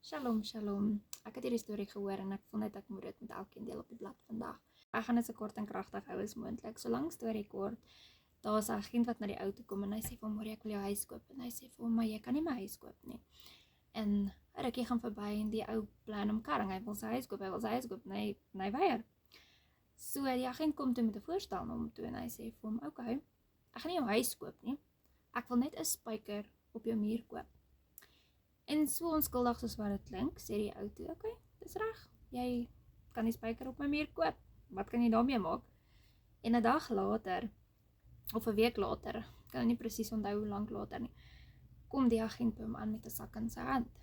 Shalom, shalom. Ek het hierdie storie gehoor en ek voel net ek moet dit met elkeen deel op die blad vandag. Ek gaan dit so kort en kragtig hou as moontlik. So lank storie kort. Daar's 'n agent wat na die ou toe kom en hy sê vir hom, "Hoor, ek wil jou huis koop." En hy sê vir hom, "Maar jy kan nie my huis koop nie." En 'n rukkie gaan verby en die ou plan om karring. Hy wil sy huis koop, en hy weier. So die agent kom toe met 'n voorstel na hom toe en hy sê vir hom, "Oké, ek gaan nie jou huis koop nie. Ek wil net 'n spyker op jou muur koop." En so onskuldig soos wat dit klink, sê die ou toe, "Oké, dis reg. Jy kan die spyker op my muur koop. Wat kan jy daarmee maak?" En 'n dag later, of 'n week later, kan nie presies onthou hoe lank later nie, kom die agent by hom aan met 'n sak in sy hand.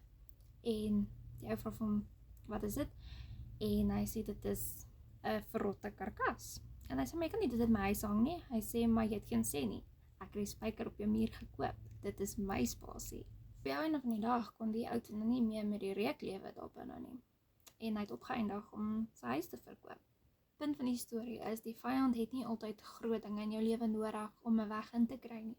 En die ou vra vir hom, "Wat is dit?" En hy sê dit is 'n verrotte karkas. En hy sê, "Maar jy kan nie dit in my huis hang nie." Hy sê, "Maar jy het geen sê nie. Ek het die spyker op jou muur gekoop. Dit is my spasie." Op die einde van die dag kon die ou toe nie meer met die reuklewe daar binne nie. En hy het opgeëindig om sy huis te verkoop. Punt van die storie is, die vyand het nie altyd groot dinge in jou lewe nodig om 'n weg in te kry nie.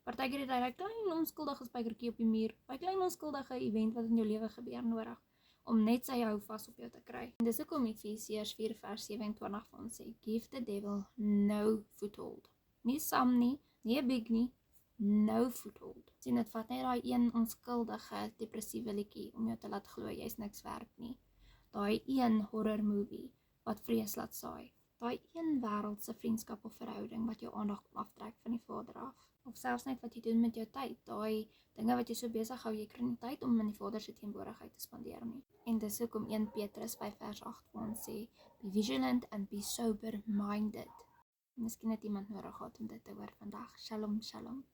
Partykeer het hy 'n klein onskuldige spykertjie op die muur, 'n klein onskuldige event wat in jou lewe gebeur nodig, om net sy hou vas op jou te kry. En dis hoekom Efesiërs 4:27 vir ons sê, "Give the devil no foothold." Nie some nie, nie 'n big nie, no foothold. Sien, dit vat net daai een onskuldige depressiewe liedjie om jou te laat glo jy's niks werd nie. Daai een horror movie wat vrees laat saai. Daai een wêreldse vriendskap of verhouding wat jou aandag aftrek van die Vader af. Of selfs net wat jy doen met jou tyd. Daai dinge wat jy so besig hou, jy kry nie tyd om in die Vader se teenwoordigheid te spandeer nie. En dis hoekom 1 Petrus 5:8 vir ons sê, "Be vigilant and be sober minded." Miskien het iemand nodig gehad om dit te hoor vandag. Shalom, shalom.